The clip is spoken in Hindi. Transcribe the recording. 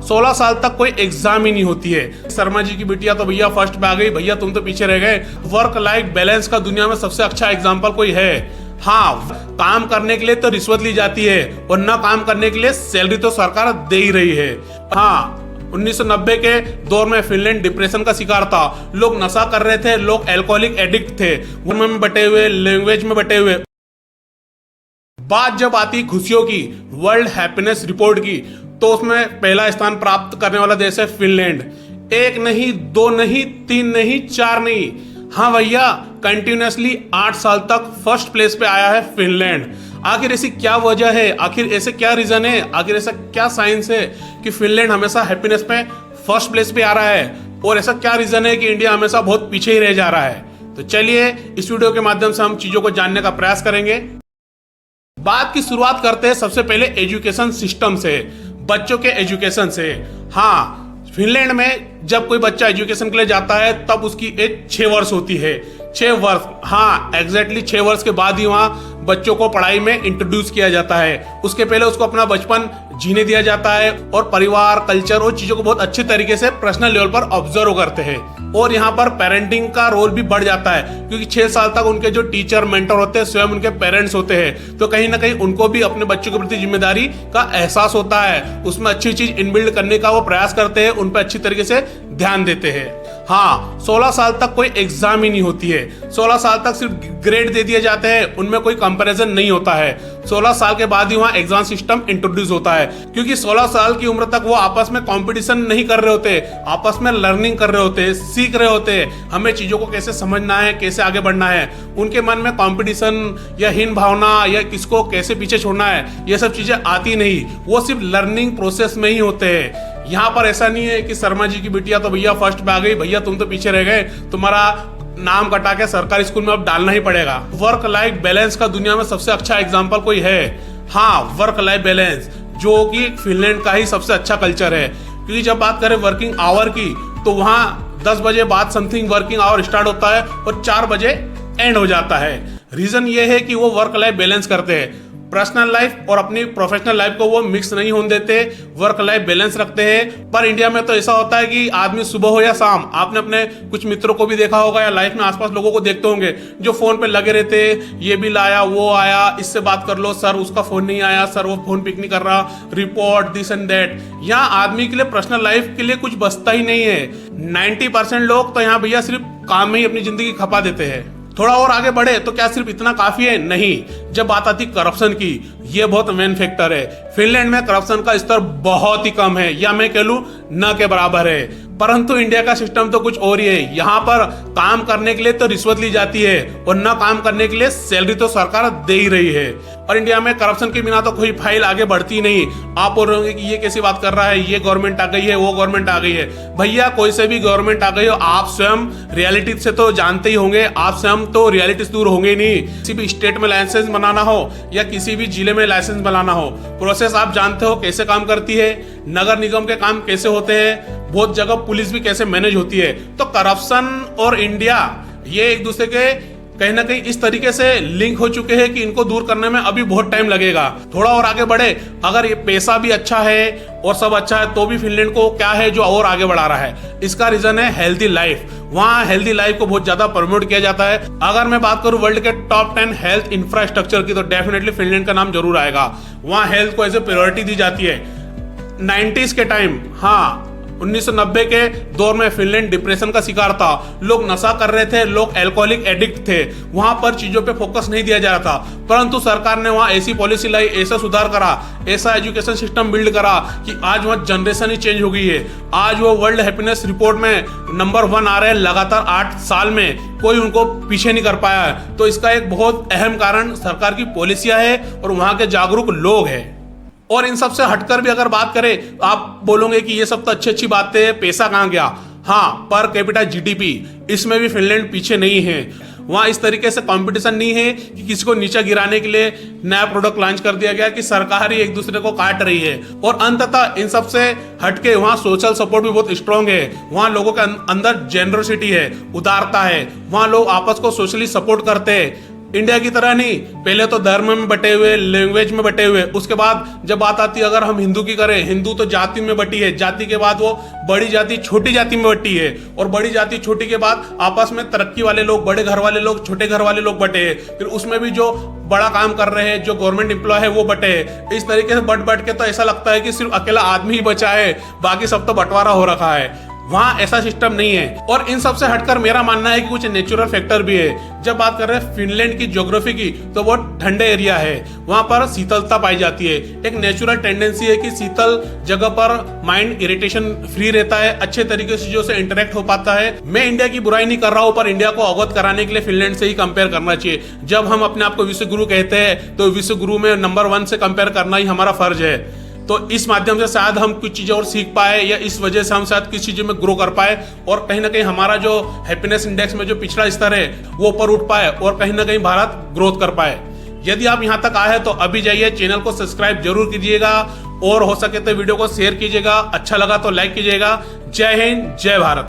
16 साल तक कोई एग्जाम ही नहीं होती है। शर्मा जी की बिटिया तो भैया फर्स्ट पे आ गई, भैया तुम तो पीछे रह गए। वर्क लाइफ बैलेंस का दुनिया में सबसे अच्छा एग्जाम्पल कोई है? हाँ, काम करने के लिए तो रिश्वत ली जाती है और न काम करने के लिए सैलरी तो सरकार दे ही रही है। हाँ, 1990 के दौर में फिनलैंड डिप्रेशन का शिकार था। लोग नशा कर रहे थे, लोग एल्कोहलिक एडिक्ट थे, उनमें में बटे हुए, लैंग्वेज में बटे हुए। बात जब आती खुशियों की, वर्ल्ड हैप्पीनेस रिपोर्ट की, तो उसमें पहला स्थान प्राप्त करने वाला देश है फिनलैंड। एक नहीं, दो नहीं, तीन नहीं, चार नहीं, हाँ भैया, कंटिन्यूसली 8 साल तक फर्स्ट प्लेस पे आया है फिनलैंड। आखिर ऐसी क्या वजह है, आखिर ऐसे क्या रीजन है, आखिर ऐसा क्या साइंस है कि फिनलैंड हमेशा हैप्पीनेस पे फर्स्ट प्लेस पे आ रहा है, और ऐसा क्या रीजन है कि इंडिया हमेशा बहुत पीछे ही रह जा रहा है? तो चलिए इस वीडियो के माध्यम से हम चीजों को जानने का प्रयास करेंगे। बात की शुरुआत करते हैं सबसे पहले एजुकेशन सिस्टम से, बच्चों के एजुकेशन से। हाँ, फिनलैंड में जब कोई बच्चा एजुकेशन के लिए जाता है तब उसकी एज 6 वर्ष होती है। 6 वर्ष, हाँ एग्जैक्टली 6 वर्ष के बाद ही वहाँ बच्चों को पढ़ाई में इंट्रोड्यूस किया जाता है। उसके पहले उसको अपना बचपन जीने दिया जाता है और परिवार, कल्चर और चीजों को बहुत अच्छे तरीके से पर्सनल लेवल पर ऑब्जर्व करते हैं। और यहाँ पर पेरेंटिंग का रोल भी बढ़ जाता है, क्योंकि 6 साल तक उनके जो टीचर, मेंटर होते हैं स्वयं उनके पेरेंट्स होते हैं। तो कहीं ना कहीं उनको भी अपने बच्चों के प्रति जिम्मेदारी का एहसास होता है, उसमें अच्छी चीज इनबिल्ड करने का वो प्रयास करते हैं, उन पर अच्छी तरीके से ध्यान देते हैं। हाँ, 16 साल तक कोई एग्जाम ही नहीं होती है। 16 साल तक सिर्फ ग्रेड दे दिए जाते हैं, उनमें कोई कंपैरिजन नहीं होता है। 16 साल के बाद ही वहाँ एग्जाम सिस्टम इंट्रोड्यूस होता है, क्योंकि 16 साल की उम्र तक वो आपस में कंपटीशन नहीं कर रहे होते, आपस में लर्निंग कर रहे होते, सीख रहे होते, हमें चीजों को कैसे समझना है, कैसे आगे बढ़ना है। उनके मन में कंपटीशन या हीन भावना या किसको कैसे पीछे छोड़ना है, ये सब चीजें आती नहीं। वो सिर्फ लर्निंग प्रोसेस में ही होते हैं। यहाँ पर ऐसा नहीं है कि शर्मा जी की बिटिया तो भैया फर्स्ट पे आ गई, भैया तुम तो पीछे रह गए, तुम्हारा नाम कटा के सरकारी स्कूल में अब डालना ही पड़ेगा। वर्क लाइफ बैलेंस का दुनिया में सबसे अच्छा एग्जाम्पल कोई है? हाँ, वर्क लाइफ बैलेंस, जो कि फिनलैंड का ही सबसे अच्छा कल्चर है। क्योंकि जब बात करें वर्किंग आवर की, तो वहाँ 10 बजे बाद समथिंग वर्किंग आवर स्टार्ट होता है और 4 बजे एंड हो जाता है। रीजन ये है कि वो वर्क लाइफ बैलेंस करते हैं, पर्सनल लाइफ और अपनी प्रोफेशनल लाइफ को वो मिक्स नहीं होने देते, वर्क लाइफ बैलेंस रखते हैं। पर इंडिया में तो ऐसा होता है कि आदमी सुबह हो या शाम, आपने अपने कुछ मित्रों को भी देखा होगा या लाइफ में आसपास लोगों को देखते होंगे जो फोन पे लगे रहते, ये भी लाया, वो आया, इससे बात कर लो, सर उसका फोन नहीं आया, सर वो फोन पिक नहीं कर रहा, रिपोर्ट दिस एंड दैट। यहाँ आदमी के लिए पर्सनल लाइफ के लिए कुछ बचता ही नहीं है। 90% लोग तो यहाँ भैया सिर्फ काम में ही अपनी जिंदगी खपा देते हैं। थोड़ा और आगे बढ़े तो क्या सिर्फ इतना काफी है? नहीं। जब बात आती करप्शन की, ये बहुत मेन फैक्टर है। फिनलैंड में करप्शन का स्तर बहुत ही कम है, या मैं कह लूं न के बराबर है। परंतु इंडिया का सिस्टम तो कुछ और ही है। यहाँ पर काम करने के लिए तो रिश्वत ली जाती है और न काम करने के लिए सैलरी तो सरकार दे ही रही है। और इंडिया में करप्शन के बिना तो कोई फाइल आगे बढ़ती नहीं। आप बोल रहे होंगे कि ये कैसी बात कर रहा है, ये गवर्नमेंट आ गई है, वो गवर्नमेंट आ गई है। भैया कोई से भी गवर्नमेंट आ गई हो, आप स्वयं रियलिटी से तो जानते ही होंगे, आप स्वयं तो रियलिटी से दूर होंगे नहीं। किसी भी स्टेट में लाइसेंस बनाना हो या किसी भी जिले में लाइसेंस बनाना हो, प्रोसेस आप जानते हो कैसे काम करती है, नगर निगम के काम कैसे होते हैं, बहुत जगह पुलिस भी कैसे मैनेज होती है। तो करप्शन और इंडिया ये एक दूसरे के कहीं ना कहीं इस तरीके से लिंक हो चुके हैं कि इनको दूर करने में अभी बहुत टाइम लगेगा। थोड़ा और आगे बढ़े, अगर ये पैसा भी अच्छा है और सब अच्छा है, तो भी फिनलैंड को क्या है जो और आगे बढ़ा रहा है? इसका रीजन है हेल्दी लाइफ। वहाँ हेल्दी लाइफ को बहुत ज्यादा प्रमोट किया जाता है। अगर मैं बात करूं वर्ल्ड के टॉप 10 हेल्थ इंफ्रास्ट्रक्चर की, तो डेफिनेटली फिनलैंड का नाम जरूर आएगा। वहाँ हेल्थ को एज ए प्रायोरिटी दी जाती है। 90s के टाइम, हाँ 1990 के दौर में फिनलैंड डिप्रेशन का शिकार था। लोग नशा कर रहे थे, लोग एल्कोहलिक एडिक्ट थे, वहां पर चीजों पे फोकस नहीं दिया जा रहा था। परंतु सरकार ने वहां ऐसी पॉलिसी लाई, ऐसा सुधार करा, ऐसा एजुकेशन सिस्टम बिल्ड करा कि आज वहां जनरेशन ही चेंज हो गई है। आज वो वर्ल्ड हैप्पीनेस रिपोर्ट में नंबर 1 आ रहे हैं लगातार 8 साल में, कोई उनको पीछे नहीं कर पाया है। तो इसका एक बहुत अहम कारण सरकार की पॉलिसियां है और वहां के जागरूक लोग हैं। और इन सब से हटकर भी अगर बात करें, आप बोलोगे कि ये सब तो अच्छी अच्छी बातें हैं, पैसा कहाँ गया? हाँ, पर कैपिटा जीडीपी, इसमें भी फिनलैंड पीछे नहीं है। वहाँ इस तरीके से कंपटीशन नहीं है कि किसी को नीचे गिराने के लिए नया प्रोडक्ट लॉन्च कर दिया गया कि सरकार ही एक दूसरे को काट रही है। और अंततः इन सब से हटके वहाँ सोशल सपोर्ट भी बहुत स्ट्रांग है। वहाँ लोगों के अंदर जेनरोसिटी है, उदारता है, वहाँ लोग आपस को सोशली सपोर्ट करते हैं। इंडिया की तरह नहीं, पहले तो धर्म में बटे हुए, लैंग्वेज में बटे हुए, उसके बाद जब बात आती है अगर हम हिंदू की करें, हिंदू तो जाति में बटी है, जाति के बाद वो बड़ी जाति छोटी जाति में बटी है, और बड़ी जाति छोटी के बाद आपस में तरक्की वाले लोग, बड़े घर वाले लोग, छोटे घर वाले लोग बटे हैं, फिर उसमें भी जो बड़ा काम कर रहे हैं, जो गवर्नमेंट एम्प्लॉय है वो बटे हैं। इस तरीके से बट के तो ऐसा लगता है कि सिर्फ अकेला आदमी ही बचा है, बाकी सब तो बंटवारा हो रखा है। वहां ऐसा सिस्टम नहीं है। और इन सब से हटकर मेरा मानना है कि कुछ नेचुरल फैक्टर भी है। जब बात कर रहे हैं फिनलैंड की ज्योग्राफी की, तो वो ठंडे एरिया है, वहां पर शीतलता पाई जाती है। एक नेचुरल टेंडेंसी है कि शीतल जगह पर माइंड इरिटेशन फ्री रहता है, अच्छे तरीके से जो से इंटरेक्ट हो पाता है। मैं इंडिया की बुराई नहीं कर रहा हूं, पर इंडिया को अवगत कराने के लिए फिनलैंड से ही कंपेयर करना चाहिए। जब हम अपने आप को विश्व गुरु कहते हैं, तो विश्व गुरु में नंबर 1 से कंपेयर करना ही हमारा फर्ज है। तो इस माध्यम से शायद हम कुछ चीजें और सीख पाए, या इस वजह से हम शायद किसी चीजों में ग्रो कर पाए, और कहीं ना कहीं हमारा जो हैप्पीनेस इंडेक्स में जो पिछड़ा स्तर है वो ऊपर उठ पाए, और कहीं ना कहीं भारत ग्रोथ कर पाए। यदि आप यहां तक आए हैं तो अभी जाइए, चैनल को सब्सक्राइब जरूर कीजिएगा, और हो सके तो वीडियो को शेयर कीजिएगा। अच्छा लगा तो लाइक कीजिएगा। जय हिंद, जय भारत।